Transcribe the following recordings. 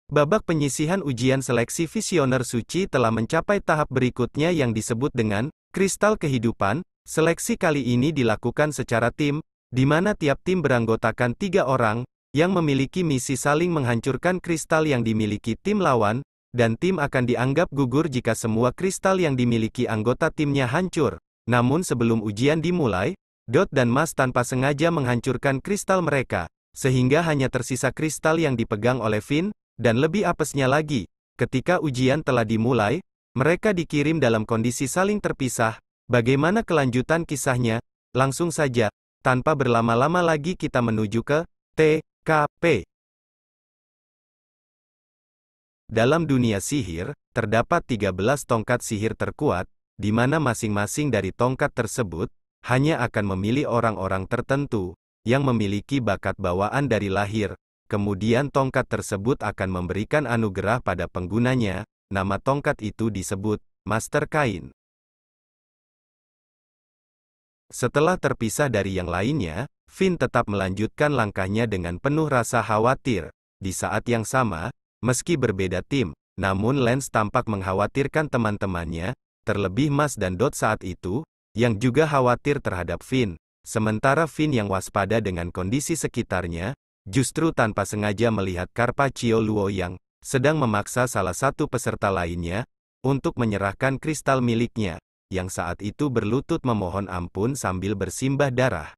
Babak penyisihan ujian seleksi visioner suci telah mencapai tahap berikutnya yang disebut dengan kristal kehidupan. Seleksi kali ini dilakukan secara tim, di mana tiap tim beranggotakan 3 orang, yang memiliki misi saling menghancurkan kristal yang dimiliki tim lawan, dan tim akan dianggap gugur jika semua kristal yang dimiliki anggota timnya hancur. Namun sebelum ujian dimulai, Dot dan Mas tanpa sengaja menghancurkan kristal mereka, sehingga hanya tersisa kristal yang dipegang oleh Finn. Dan lebih apesnya lagi, ketika ujian telah dimulai, mereka dikirim dalam kondisi saling terpisah. Bagaimana kelanjutan kisahnya? Langsung saja, tanpa berlama-lama lagi kita menuju ke TKP. Dalam dunia sihir, terdapat 13 tongkat sihir terkuat, di mana masing-masing dari tongkat tersebut, hanya akan memilih orang-orang tertentu, yang memiliki bakat bawaan dari lahir. Kemudian tongkat tersebut akan memberikan anugerah pada penggunanya. Nama tongkat itu disebut Master Kain. Setelah terpisah dari yang lainnya, Finn tetap melanjutkan langkahnya dengan penuh rasa khawatir. Di saat yang sama, meski berbeda tim, namun Lance tampak mengkhawatirkan teman-temannya, terlebih Mas dan Dot saat itu, yang juga khawatir terhadap Finn. Sementara Finn yang waspada dengan kondisi sekitarnya, justru tanpa sengaja melihat Carpaccio Luo yang sedang memaksa salah satu peserta lainnya untuk menyerahkan kristal miliknya, yang saat itu berlutut memohon ampun sambil bersimbah darah.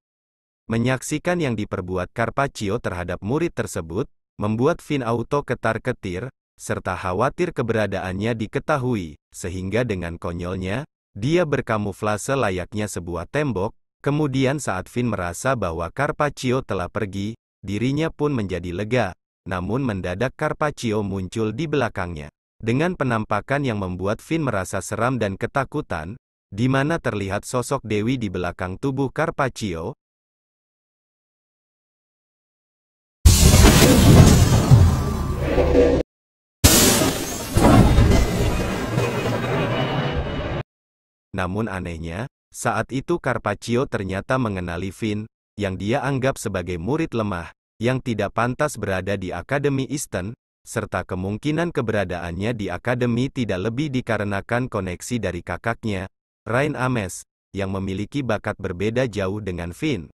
Menyaksikan yang diperbuat Carpaccio terhadap murid tersebut, membuat Finn auto ketar-ketir, serta khawatir keberadaannya diketahui, sehingga dengan konyolnya, dia berkamuflase layaknya sebuah tembok. Kemudian saat Finn merasa bahwa Carpaccio telah pergi, dirinya pun menjadi lega, namun mendadak Carpaccio muncul di belakangnya. Dengan penampakan yang membuat Finn merasa seram dan ketakutan, di mana terlihat sosok Dewi di belakang tubuh Carpaccio. Namun anehnya, saat itu Carpaccio ternyata mengenali Finn, yang dia anggap sebagai murid lemah, yang tidak pantas berada di Akademi Easton, serta kemungkinan keberadaannya di Akademi tidak lebih dikarenakan koneksi dari kakaknya, Rain Ames, yang memiliki bakat berbeda jauh dengan Finn.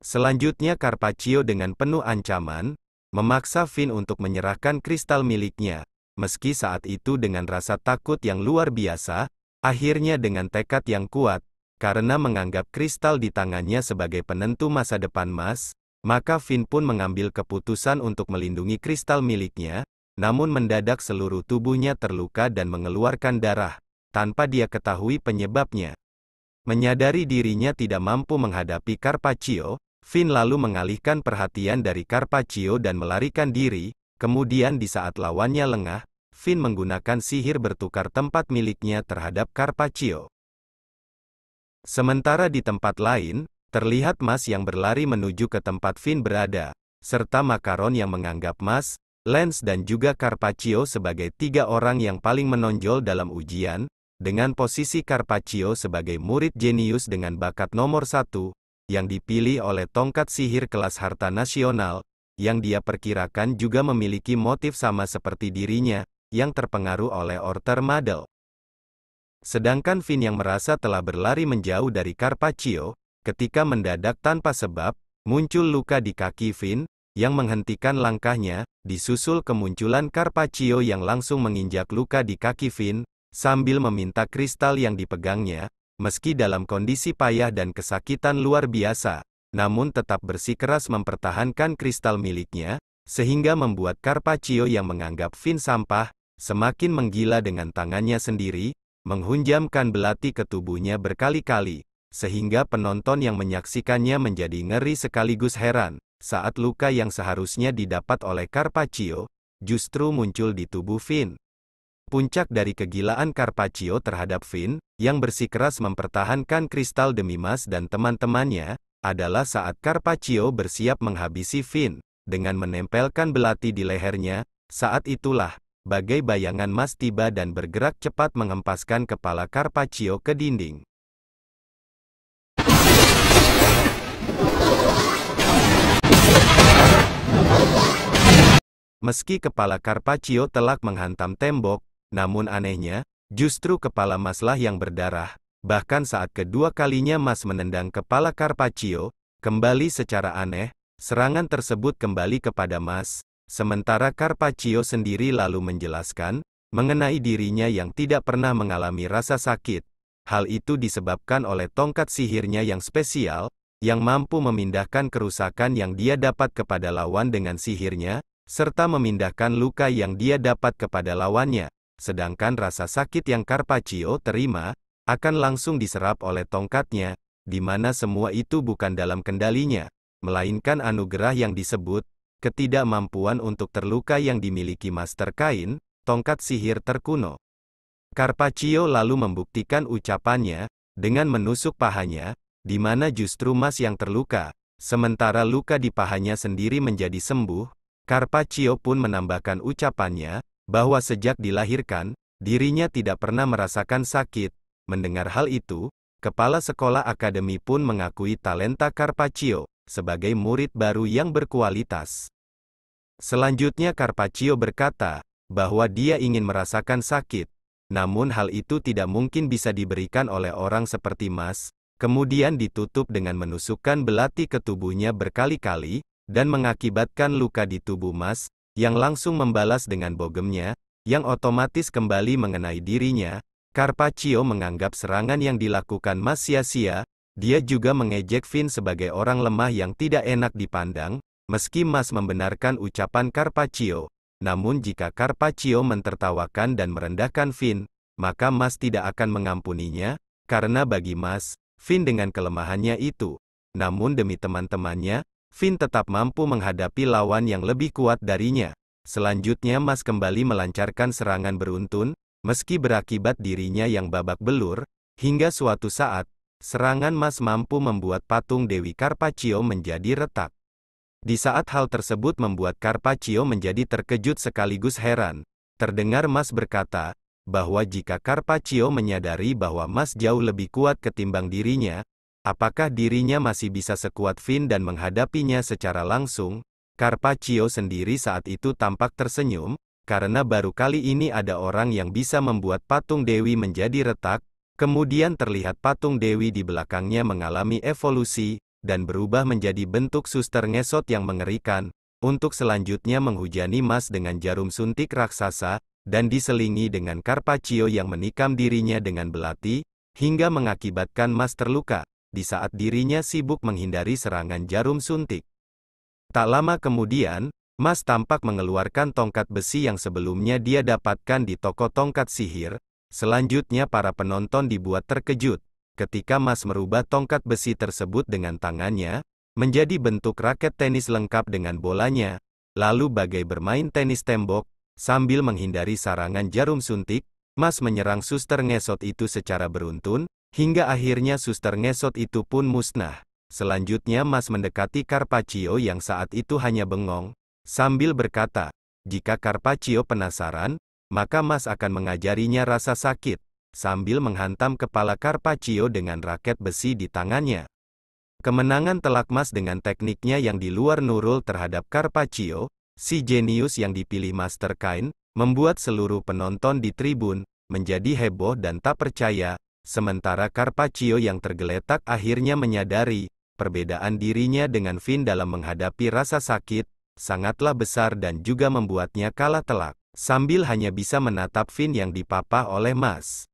Selanjutnya Carpaccio dengan penuh ancaman, memaksa Finn untuk menyerahkan kristal miliknya, meski saat itu dengan rasa takut yang luar biasa, akhirnya dengan tekad yang kuat, karena menganggap kristal di tangannya sebagai penentu masa depan Mas, maka Finn pun mengambil keputusan untuk melindungi kristal miliknya, namun mendadak seluruh tubuhnya terluka dan mengeluarkan darah, tanpa dia ketahui penyebabnya. Menyadari dirinya tidak mampu menghadapi Carpaccio, Finn lalu mengalihkan perhatian dari Carpaccio dan melarikan diri. Kemudian di saat lawannya lengah, Finn menggunakan sihir bertukar tempat miliknya terhadap Carpaccio. Sementara di tempat lain, terlihat Mas yang berlari menuju ke tempat Finn berada, serta Makaron yang menganggap Mas, Lance dan juga Carpaccio sebagai 3 orang yang paling menonjol dalam ujian, dengan posisi Carpaccio sebagai murid jenius dengan bakat nomor 1, yang dipilih oleh tongkat sihir kelas harta nasional, yang dia perkirakan juga memiliki motif sama seperti dirinya, yang terpengaruh oleh Order Madel. Sedangkan Finn yang merasa telah berlari menjauh dari Carpaccio, ketika mendadak tanpa sebab, muncul luka di kaki Finn, yang menghentikan langkahnya, disusul kemunculan Carpaccio yang langsung menginjak luka di kaki Finn, sambil meminta kristal yang dipegangnya, meski dalam kondisi payah dan kesakitan luar biasa, namun tetap bersikeras mempertahankan kristal miliknya, sehingga membuat Carpaccio yang menganggap Finn sampah, semakin menggila dengan tangannya sendiri, menghunjamkan belati ke tubuhnya berkali-kali, sehingga penonton yang menyaksikannya menjadi ngeri sekaligus heran, saat luka yang seharusnya didapat oleh Carpaccio, justru muncul di tubuh Finn. Puncak dari kegilaan Carpaccio terhadap Finn, yang bersikeras mempertahankan kristal demi Mas dan teman-temannya, adalah saat Carpaccio bersiap menghabisi Finn, dengan menempelkan belati di lehernya. Saat itulah, bagai bayangan Mas tiba dan bergerak cepat menghempaskan kepala Carpaccio ke dinding. Meski kepala Carpaccio telak menghantam tembok, namun anehnya, justru kepala Maslah yang berdarah. Bahkan saat kedua kalinya Mas menendang kepala Carpaccio, kembali secara aneh, serangan tersebut kembali kepada Mas, sementara Carpaccio sendiri lalu menjelaskan, mengenai dirinya yang tidak pernah mengalami rasa sakit. Hal itu disebabkan oleh tongkat sihirnya yang spesial, yang mampu memindahkan kerusakan yang dia dapat kepada lawan dengan sihirnya, serta memindahkan luka yang dia dapat kepada lawannya, sedangkan rasa sakit yang Carpaccio terima, akan langsung diserap oleh tongkatnya, di mana semua itu bukan dalam kendalinya, melainkan anugerah yang disebut, ketidakmampuan untuk terluka yang dimiliki Master Kain, tongkat sihir terkuno. Carpaccio lalu membuktikan ucapannya, dengan menusuk pahanya, di mana justru Mas yang terluka, sementara luka di pahanya sendiri menjadi sembuh. Carpaccio pun menambahkan ucapannya, bahwa sejak dilahirkan, dirinya tidak pernah merasakan sakit. Mendengar hal itu, kepala sekolah akademi pun mengakui talenta Carpaccio, sebagai murid baru yang berkualitas. Selanjutnya Carpaccio berkata, bahwa dia ingin merasakan sakit, namun hal itu tidak mungkin bisa diberikan oleh orang seperti Mas, kemudian ditutup dengan menusukkan belati ke tubuhnya berkali-kali, dan mengakibatkan luka di tubuh Mas, yang langsung membalas dengan bogemnya, yang otomatis kembali mengenai dirinya. Carpaccio menganggap serangan yang dilakukan Mas sia-sia, dia juga mengejek Finn sebagai orang lemah yang tidak enak dipandang, meski Mas membenarkan ucapan Carpaccio. Namun jika Carpaccio mentertawakan dan merendahkan Finn, maka Mas tidak akan mengampuninya, karena bagi Mas, Finn dengan kelemahannya itu. Namun demi teman-temannya, Finn tetap mampu menghadapi lawan yang lebih kuat darinya. Selanjutnya Mas kembali melancarkan serangan beruntun, meski berakibat dirinya yang babak belur, hingga suatu saat, serangan Mas mampu membuat patung Dewi Carpaccio menjadi retak. Di saat hal tersebut membuat Carpaccio menjadi terkejut sekaligus heran, terdengar Mas berkata, bahwa jika Carpaccio menyadari bahwa Mas jauh lebih kuat ketimbang dirinya, apakah dirinya masih bisa sekuat Finn dan menghadapinya secara langsung? Carpaccio sendiri saat itu tampak tersenyum, karena baru kali ini ada orang yang bisa membuat patung Dewi menjadi retak, kemudian terlihat patung Dewi di belakangnya mengalami evolusi, dan berubah menjadi bentuk suster ngesot yang mengerikan, untuk selanjutnya menghujani Mas dengan jarum suntik raksasa, dan diselingi dengan Carpaccio yang menikam dirinya dengan belati, hingga mengakibatkan Mas terluka, di saat dirinya sibuk menghindari serangan jarum suntik. Tak lama kemudian, Mas tampak mengeluarkan tongkat besi yang sebelumnya dia dapatkan di toko tongkat sihir. Selanjutnya para penonton dibuat terkejut, ketika Mas merubah tongkat besi tersebut dengan tangannya, menjadi bentuk raket tenis lengkap dengan bolanya, lalu bagai bermain tenis tembok, sambil menghindari serangan jarum suntik, Mas menyerang suster ngesot itu secara beruntun, hingga akhirnya suster ngesot itu pun musnah. Selanjutnya Mas mendekati Carpaccio yang saat itu hanya bengong, sambil berkata, jika Carpaccio penasaran, maka Mas akan mengajarinya rasa sakit, sambil menghantam kepala Carpaccio dengan raket besi di tangannya. Kemenangan telak Mas dengan tekniknya yang di luar nurul terhadap Carpaccio, si jenius yang dipilih Master Kain, membuat seluruh penonton di tribun menjadi heboh dan tak percaya. Sementara Carpaccio yang tergeletak akhirnya menyadari, perbedaan dirinya dengan Finn dalam menghadapi rasa sakit, sangatlah besar dan juga membuatnya kalah telak, sambil hanya bisa menatap Finn yang dipapah oleh Mas.